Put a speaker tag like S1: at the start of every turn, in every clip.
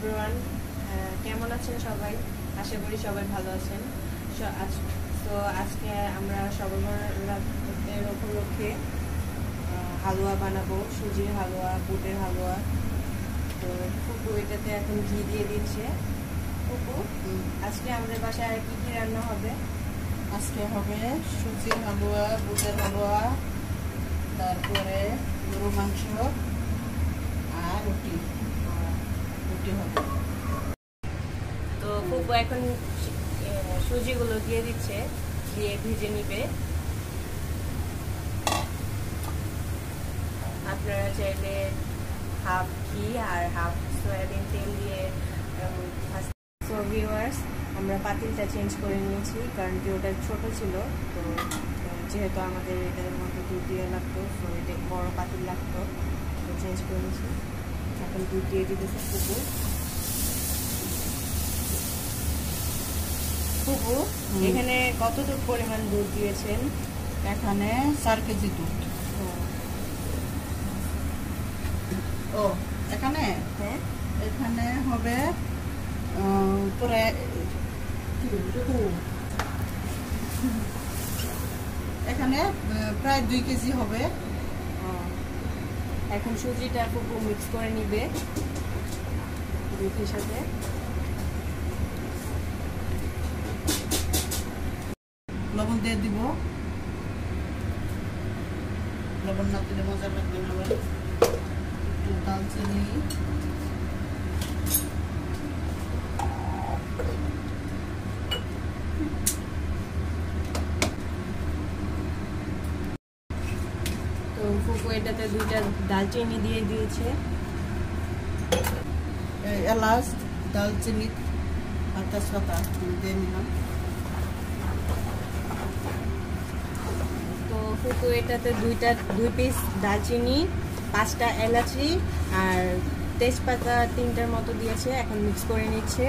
S1: Everyone, কেমন আছেন সবাই? আশা করি সবাই ভালো আছেন। তো আজকে আমরা সবার উপলক্ষে হালুয়া বানাবো, সুজির হালুয়া, বুটের হালুয়া। তো ফুপু এটাতে এখন ঘি দিয়ে দিচ্ছে। ফুপু, আজকে আমাদের বাসায় আর কি কি রান্না হবে?
S2: আজকে হবে সুজির হালুয়া, বুটের হালুয়া, তারপরে গরু মাংস আর রুটি হবে।
S1: তো ফুপু এখন সুজিগুলো দিয়ে দিচ্ছে, দিয়ে ভিজে নিবে। আপনারা চাইলে হাফ ঘি আর হাফ সয়াবিন তেল দিয়ে। সো ভিউয়ার্স, আমরা পাতিলটা চেঞ্জ করে নিয়েছি, কারণ কি ওটা ছোট ছিল। তো যেহেতু আমাদের এটার মধ্যে দুধ দিয়ে লাগতো, তো এটা বড় পাতিল লাগতো, তো চেঞ্জ করে নিয়েছি। এখন দুধ দিয়ে দিতেছে ফুপু। ফুপু, এখানে কতটুকু পরিমাণ দুধ দিয়েছেন?
S2: এখানে 4 কেজি দুধ। ও এখানে
S1: হ্যাঁ,
S2: এখানে হবে প্রায় এখানে প্রায় 2 কেজি হবে।
S1: এখন সুজিটা ফুপু মিক্স করে নিবে দুধের সাথে।
S2: লবণ দিয়ে দিব, লবণ না দিলে মজা লাগবে না। আবার একটু দালচিনি,
S1: তো ফুপু এটাতে 2টা দালচিনি দিয়ে দিয়েছে,
S2: এলাচ, দালচিনি আর তেজপাতা দিয়ে নিলাম।
S1: তো ফুপু এটাতে 2 পিস দালচিনি, 5টা এলাচি আর তেজপাতা 3টার মতো দিয়েছে। এখন মিক্স করে নিচ্ছে।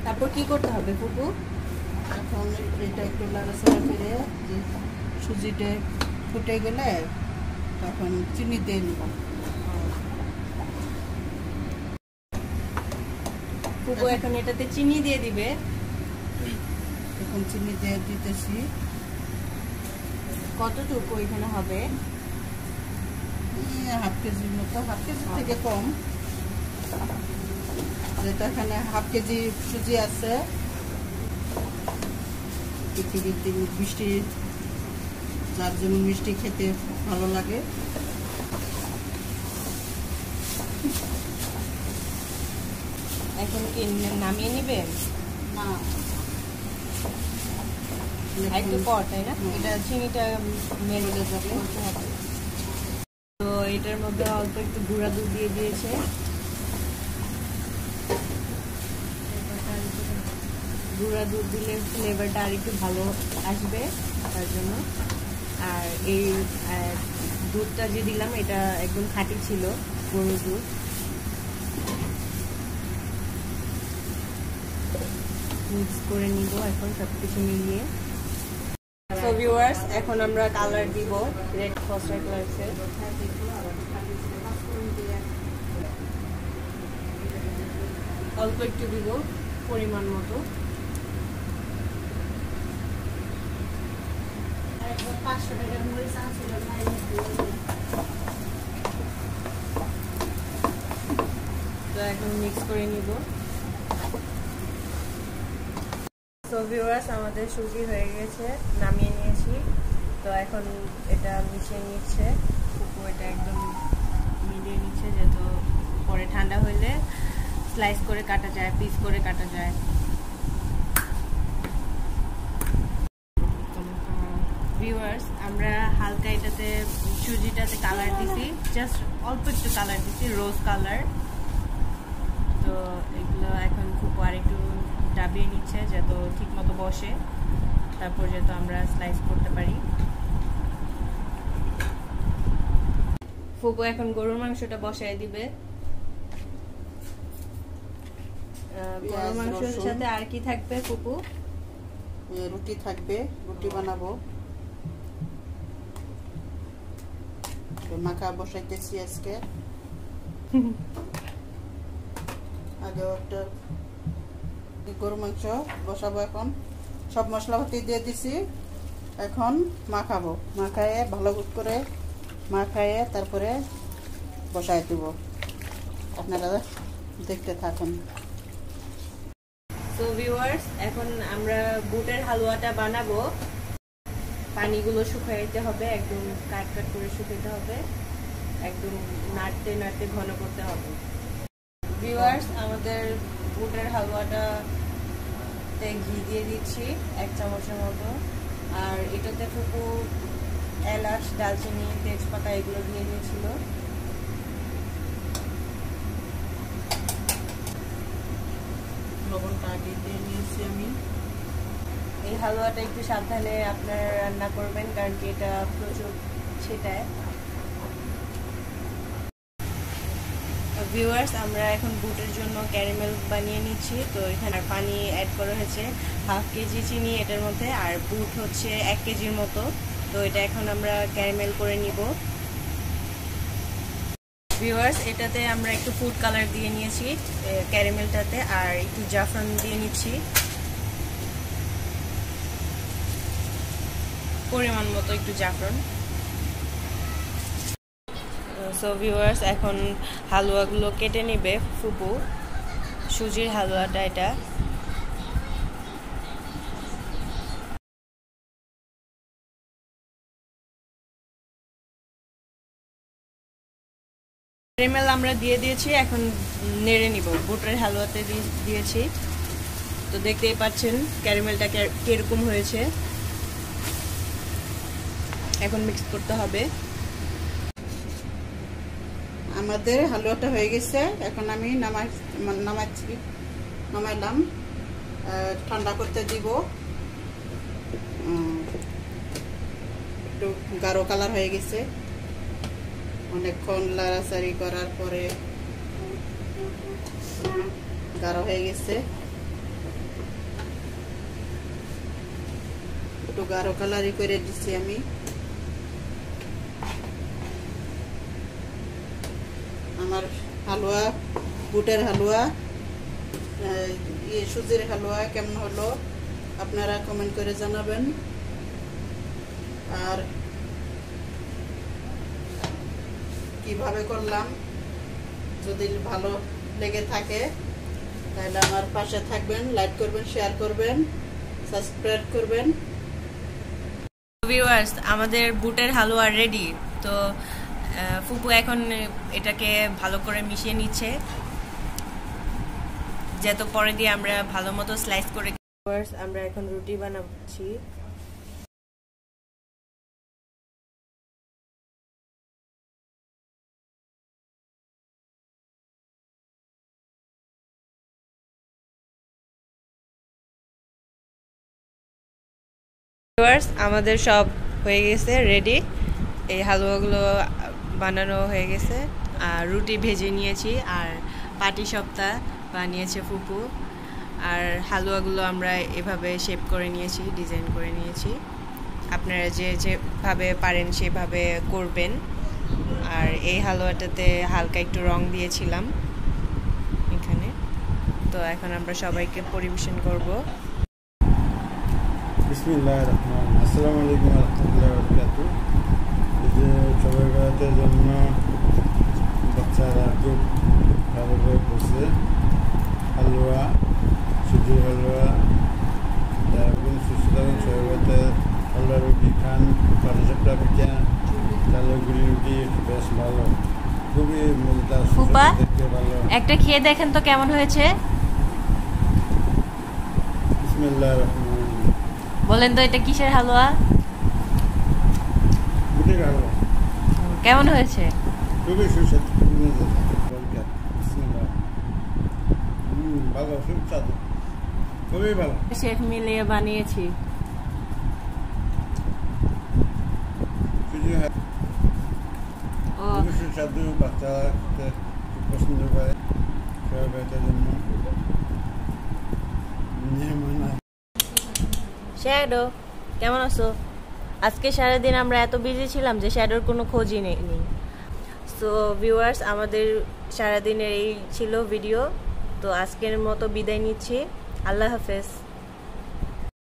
S1: তারপর কি করতে হবে ফুপু?
S2: এখন এটা একটু নাড়াচাড়া করে সুজিটা ফুটে গেলে তখন চিনি দিয়ে নিব।
S1: ফুপু এখন এটাতে চিনি দিয়ে দিবে।
S2: এখন চিনি দিয়ে দিতেছি।
S1: কতটুকু এখানে হবে?
S2: হাফ কেজির মতো, হাফ কেজি থেকে কম। যেটা এখানে হাফ কেজি সুজি আছে। মিষ্টি, যার জন্য মিষ্টি খেতে ভালো লাগে।
S1: এখন কি নামিয়ে নিবেন?
S2: না,
S1: একটু পর, তাই না? এটা চিনিটা মেরে যাবে। তো এটার মধ্যে অল্প একটু গুঁড়া দুধ দিয়ে দিয়েছে। গুঁড়া দুধ দিলে ফ্লেভারটা আর একটু ভালো আসবে, তার জন্য। আর এই দুধটা যে দিলাম, এটা একদম খাঁটি ছিল, গরুর দুধ। মিক্স করে নিব এখন সবকিছু মিলিয়ে। সো ভিউয়ার্স, এখন আমরা কালার দিব, রেড ফসফেট কালারসে। অল্প একটু দিব, পরিমাণ মতো। তো এখন মিক্স করে নিব। তো ভিউয়ার্স, আমাদের সুজি হয়ে গেছে, নামিয়ে নিয়েছি। তো এখন এটা মিশিয়ে নিচ্ছে ফুপু। এটা একদম মিলিয়ে নিচ্ছে, যেহেতু পরে ঠান্ডা হইলে স্লাইস করে কাটা যায়, পিস করে কাটা যায়। ভিউয়ার্স, আমরা হালকা এটাতে সুজিটাতে কালার দিছি, জাস্ট অল্প একটু কালার দিছি, রোজ কালার। তো এগুলো এখন ফুপু আর একটু ডাবিয়ে নিচ্ছে, যাতে ঠিক মতো বসে, তারপর যাতে আমরা স্লাইস করতে পারি। ফুপু এখন গরুর মাংসটা বসায় দিবে। গরুর মাংসের সাথে আর কি থাকবে ফুপু?
S2: রুটি থাকবে, রুটি বানাবো। মাখা বসাইতেছি আজকে। আগে একটা গরু মাংস বসাবো। এখন সব মশলাপাতি দিয়ে দিছি, এখন মাখাবো। মাখায়ে ভালো করে মাখায়ে তারপরে বসায় দিব। আপনারা দেখতে থাকুন।
S1: তো ভিউয়ার্স, এখন আমরা বুটের হালুয়াটা বানাবো। পানিগুলো শুকাইতে হবে, একদম কাট কাট করে শুকাইতে হবে, একদম নাড়তে নাড়তে ঘন করতে হবে। ভিউয়ার্স, আমাদের বুটের হালুয়াটাতে ঘি দিয়ে দিচ্ছি 1 চামচের মতো। আর এটাতে ফুপু এলাচ, দালচিনি, তেজপাতা এগুলো দিয়ে দিয়েছিল।
S2: লবণটা আগে দিয়ে নিয়েছি আমি।
S1: এই হালুয়াটা একটু সাবধানে আপনারা রান্না করবেন, কারণ কি এটা প্রচুর ছেটায়। ভিউয়ার্স, আমরা এখন বুটের জন্য ক্যারামেল বানিয়ে নিচ্ছি। তো এখানে পানি অ্যাড করা হয়েছে 1/2 কেজি চিনি এটার মধ্যে, আর বুট হচ্ছে 1 কেজির মতো। তো এটা এখন আমরা ক্যারামেল করে নিব। ভিউয়ার্স, এটাতে আমরা একটু ফুড কালার দিয়ে নিয়েছি ক্যারামেলটাতে, আর একটু জাফরান দিয়ে নিচ্ছি পরিমাণ মতো, একটু জাফরান। সো ভিউয়ার্স, এখন হালুয়াগুলো কেটে নেবে ফুপু। সুজির হালুয়াটা এটা। ক্যারামেল আমরা দিয়ে দিয়েছি, এখন নেড়ে নিব। বুটের হালুয়াতে দিয়েছি, তো দেখতেই পাচ্ছেন ক্যারামেলটা কিরকম হয়েছে। এখন মিক্স করতে হবে।
S2: আমাদের হালুয়াটা হয়ে গেছে, এখন আমি নামাইলাম। ঠান্ডা করতে দিব। একটু গাঢ় কালার হয়ে গেছে, অনেকক্ষণ লাড়াচাড়ি করার পরে গাঢ় হয়ে গেছে। একটু গাঢ় কালারই করে দিচ্ছি আমি। আমার হালুয়া, বুটের হালুয়া, সুজির হালুয়া কেমন হলো আপনারা কমেন্ট করে জানাবেন। আর কিভাবে করলাম যদি ভালো লেগে থাকে তাহলে আমার পাশে থাকবেন, লাইক করবেন, শেয়ার করবেন, সাবস্ক্রাইব করবেন।
S1: ভিউয়ার্স, আমাদের বুটের হালুয়া রেডি। তো ফুপু এখন এটাকে ভালো করে মিশিয়ে নিচ্ছে, যেহেতু পরে দিয়ে আমরা ভালো মতো স্লাইস করে। ভিউয়ার্স, আমরা এখন রুটি বানাচ্ছি। ভিউয়ার্স, আমাদের সব হয়ে গেছে রেডি। এই হালুয়াগুলো বানানো হয়ে গেছে, আর রুটি ভেজে নিয়েছি, আর পাটি সপ্তাহ বানিয়েছে ফুপু। আর হালুয়াগুলো আমরা এভাবে শেপ করে নিয়েছি, ডিজাইন করে নিয়েছি। আপনারা যেভাবে পারেন সেভাবে করবেন। আর এই হালুয়াটাতে হালকা একটু রং দিয়েছিলাম এখানে। তো এখন আমরা সবাইকে পরিবেশন করব।
S3: বিসমিল্লাহির রহমানির রহিম। আসসালামু আলাইকুম ওয়া রাহমাতুল্লাহি ওয়া বারাকাতুহু। এই যে সবাই বেড়াতে জন্য বাচ্চারা খুব ভালোভাবে করছে। হালুয়া, সুজির হালুয়া, এবং সুস্থ থাকুন। সবাই বেড়াতে হালুয়া রুটি খান, পাটিসাপটা পিঠা, তাহলে গুলি রুটি বেশ ভালো, খুবই মজাদার, দেখতে ভালো।
S1: একটা খেয়ে দেখেন তো কেমন হয়েছে।
S3: বিসমিল্লাহির রহমানির রহিম।
S1: বলেন তো এটা কিসের হালুয়া?
S3: বুটের হালুয়া।
S1: কেমন হয়েছে?
S3: খুবই সুস্বাদু, খুবই মজাদার। বিসমিল্লাহ। ভালো, সুস্বাদু, খুবই ভালো।
S1: শেফ মিলিয়ে বানিয়েছি।
S3: খুবই সুস্বাদু, বাচ্চারা পছন্দ করে। সবাই বেটার জন্য
S1: শ্যাডো, কেমন আছো? আজকে সারাদিন আমরা এত বিজি ছিলাম যে শ্যাডোর কোনো খোঁজই নেই। সো সো ভিউয়ার্স, আমাদের সারাদিনের এই ছিল ভিডিও। তো আজকের মতো বিদায় নিচ্ছি। আল্লাহ হাফেজ।